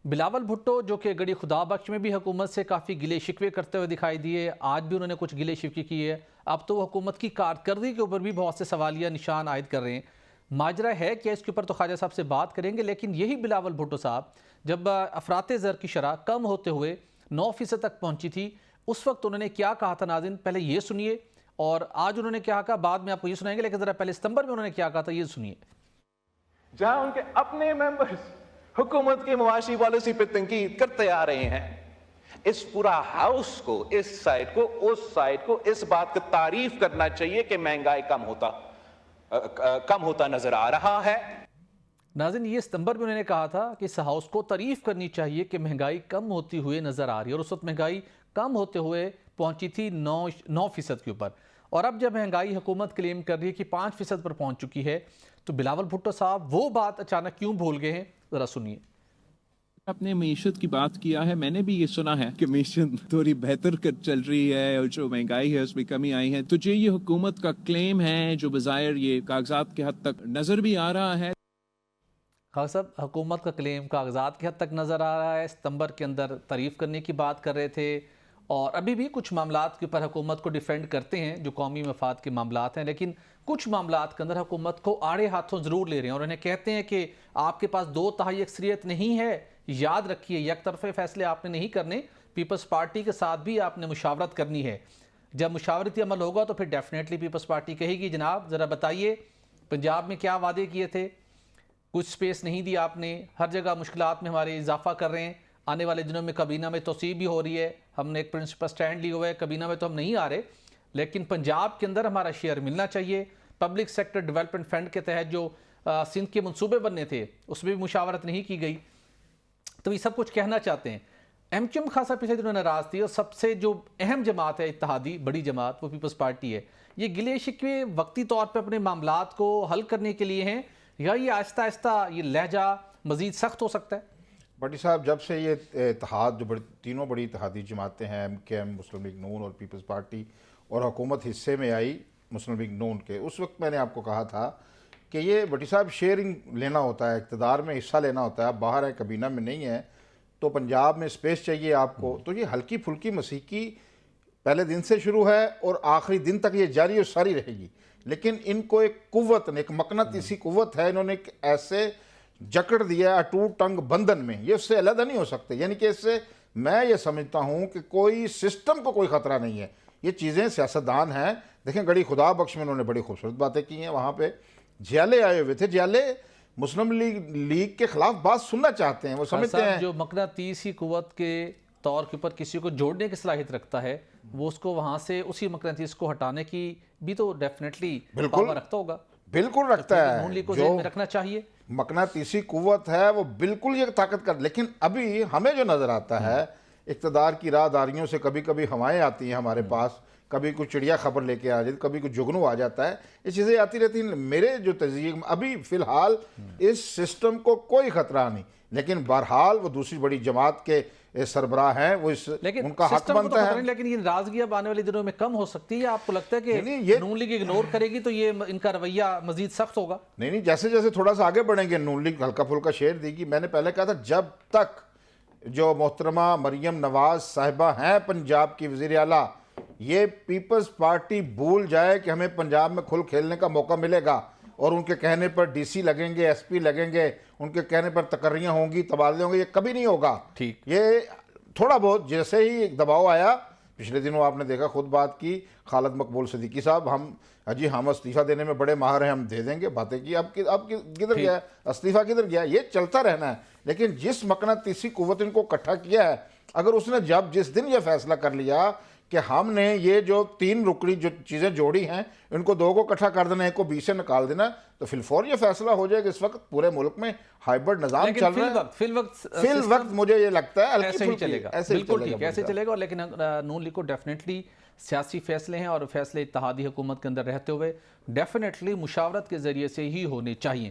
बिलावल भुट्टो जो कि गड़ी खुदा बख्श में भी हुकूमत से काफ़ी गिले शिकवे करते हुए दिखाई दिए, आज भी उन्होंने कुछ गिले शिकवे किए। अब तो वो हुकूमत की कारकर्दगी के ऊपर भी बहुत से सवालिया निशान आयद कर रहे हैं। माजरा है क्या इसके ऊपर तो ख्वाजा साहब से बात करेंगे, लेकिन यही बिलावल भुट्टो साहब जब अफरात ज़र की शरह कम होते हुए 9% तक पहुंची थी, उस वक्त उन्होंने क्या कहा था नाज़रीन, पहले ये सुनिए। और आज उन्होंने क्या कहा बाद में आपको ये सुनाएंगे, लेकिन ज़रा पहले सितंबर में उन्होंने क्या कहा था ये सुनिए। जहां उनके अपने मेंबर्स हुकूमत की मुआशी पॉलिसी पे तनकीद करते आ रहे हैं, इस पूरा हाउस को, इस साइड को, उस साइड को इस बात की तारीफ करना चाहिए कि महंगाई कम होता नजर आ रहा है। नाज़रीन, ये सितंबर में उन्होंने कहा था कि इस हाउस को तारीफ करनी चाहिए कि महंगाई कम होती हुई नजर आ रही है, और उस वक्त महंगाई कम होते हुए पहुंची थी 9% के ऊपर। और अब जब महंगाई हुकूमत क्लेम कर रही है कि 5% पर पहुंच चुकी है, तो बिलावल भुट्टो साहब वो बात अचानक क्यों भूल गए हैं, जरा सुनिए। आपने मीशत की बात किया है, मैंने भी ये सुना है कि मीशत थोड़ी बेहतर कर चल रही है और जो महंगाई है उसमें कमी आई है। तो जो ये हुकूमत का क्लेम है, जो बज़ाहिर ये कागजात के हद तक नजर भी आ रहा है। खान साहब, हुकूमत का क्लेम कागजात की हद तक नज़र आ रहा है, सितंबर के अंदर तारीफ करने की बात कर रहे थे, और अभी भी कुछ मामलात के ऊपर हुकूमत को डिफेंड करते हैं जो कौमी मफाद के मामलात हैं, लेकिन कुछ मामलात के अंदर हुकूमत को आड़े हाथों ज़रूर ले रहे हैं और उन्हें कहते हैं कि आपके पास 2/3 अक्सरियत नहीं है। याद रखिए, एक तरफे फैसले आपने नहीं करने, पीपल्स पार्टी के साथ भी आपने मुशावरत करनी है। जब मुशावरती अमल होगा तो फिर डेफिनेटली पीपल्स पार्टी कहेगी जनाब ज़रा बताइए पंजाब में क्या वादे किए थे, कुछ स्पेस नहीं दी आपने, हर जगह मुश्किलात में हमारे इजाफा कर रहे हैं, आने वाले दिनों में कबीना में तोसीब भी हो रही है, हमने एक प्रिंसिपल स्टैंड लिया हुआ है, कबीना में तो हम नहीं आ रहे, लेकिन पंजाब के अंदर हमारा शेयर मिलना चाहिए। पब्लिक सेक्टर डेवलपमेंट फंड के तहत जो सिंध के मंसूबे बनने थे उसमें भी मुशावरत नहीं की गई। तो ये सब कुछ कहना चाहते हैं। एमक्यूएम खासा पिछले दिनों नाराज थी, और सबसे जो अहम जमात है इत्तेहादी बड़ी जमात, वो पीपल्स पार्टी है। ये गिले शिकवे वक्ती तौर पर अपने मामलात को हल करने के लिए हैं, या ये आहिस्ता आहिस्ता ये लहजा मजीद सख्त हो सकता है? भट्टी साहब, जब से ये इत्तेहाद जो तीनों बड़ी इत्तेहादी जमातें हैं, एमकेएम, मुस्लिम लीग नून और पीपल्स पार्टी, और हुकूमत हिस्से में आई मुस्लिम लीग नून के, उस वक्त मैंने आपको कहा था कि ये भट्टी साहब शेयरिंग लेना होता है, इक़्तिदार में हिस्सा लेना होता है। आप बाहर है, कबीना में नहीं है, तो पंजाब में स्पेस चाहिए आपको। तो ये हल्की फुल्की मसीकी पहले दिन से शुरू है और आखिरी दिन तक ये जारी और सारी रहेगी, लेकिन इनको एक कुव्वत ने, एक मकनतीसी कुव्वत है, इन्होंने एक ऐसे जकड़ दिया अटूट टंग बंधन में, ये उससे अलग नहीं हो सकते। यानी कि इससे मैं ये समझता हूँ कि कोई सिस्टम को कोई ख़तरा नहीं है। ये चीज़ें सियासतदान हैं, देखें गड़ी खुदा बख्श में उन्होंने बड़ी खूबसूरत बातें की हैं। वहाँ पे जियाले आए हुए थे, जियाले मुस्लिम लीग के खिलाफ बात सुनना चाहते हैं, वो समझते हैं जो मकनातीसी कुव्वत के तौर के ऊपर किसी को जोड़ने की सलाहियत रखता है, वो उसको वहाँ से उसी मकनातीस को हटाने की भी तो डेफिनेटली पावर रखता होगा। बिल्कुल रखता है, नून लीग को ज़हन में रखना चाहिए। मकनातीसी कुव्वत है वो बिल्कुल ये ताकत कर, लेकिन अभी हमें जो नज़र आता है इक़्तिदार की राहदारियों से कभी कभी हवाएं आती हैं हमारे पास, कभी कुछ चिड़िया खबर लेके आ जाती, कभी कुछ जुगनू आ जाता है, ये चीज़ें आती रहती हैं। मेरे जो तज़य्युक़ अभी फ़िलहाल इस सिस्टम को कोई ख़तरा नहीं, लेकिन बहरहाल वो दूसरी बड़ी जमात के सरबराह हैं, वो इस उनका हक बनता है। लेकिन ये नाराजगी अब आने वाले दिनों में कम हो सकती है, आपको लगता है कि ये नून लीग इग्नोर करेगी तो ये इनका रवैया मजीद सख्त होगा? नहीं, जैसे जैसे थोड़ा सा आगे बढ़ेंगे नून लीग हल्का फुल्का शेयर देगी। मैंने पहले कहा था, जब तक जो मोहतरमा मरियम नवाज साहिबा हैं पंजाब की वज़ीर आला, ये पीपल्स पार्टी भूल जाए कि हमें पंजाब में खुल खेलने का मौका मिलेगा, और उनके कहने पर डीसी लगेंगे, एसपी लगेंगे, उनके कहने पर तकर्रियाँ होंगी, तबादले होंगे, ये कभी नहीं होगा। ठीक, ये थोड़ा बहुत जैसे ही दबाव आया, पिछले दिनों आपने देखा, खुद बात की खालिद मकबूल सिद्दीकी साहब, हम इस्तीफ़ा देने में बड़े माहिर हैं, हम दे देंगे, बातें की। अब किधर गया इस्तीफ़ा, किधर गया? ये चलता रहना है। लेकिन जिस मकनातीसी कुव्वत इनको इकट्ठा किया है, अगर उसने जिस दिन ये फैसला कर लिया कि हमने ये जो 3 रुकनी जो चीज़ें जोड़ी हैं, इनको 2 को इकट्ठा कर देना, 1 को 20 से निकाल देना, तो फिलफौर ये फैसला हो जाएगा। इस वक्त पूरे मुल्क में हाइब्रिड निज़ाम चल रहा है, फिल वक्त मुझे ये लगता है ऐसे ही चलेगा, बिल्कुल ठीक, ऐसे चलेगा। लेकिन नून लीग को डेफिनेटली सियासी फैसले हैं, और फैसले इत्तेहादी हुकूमत के अंदर रहते हुए डेफिनेटली मुशावरत के जरिए से ही होने चाहिए।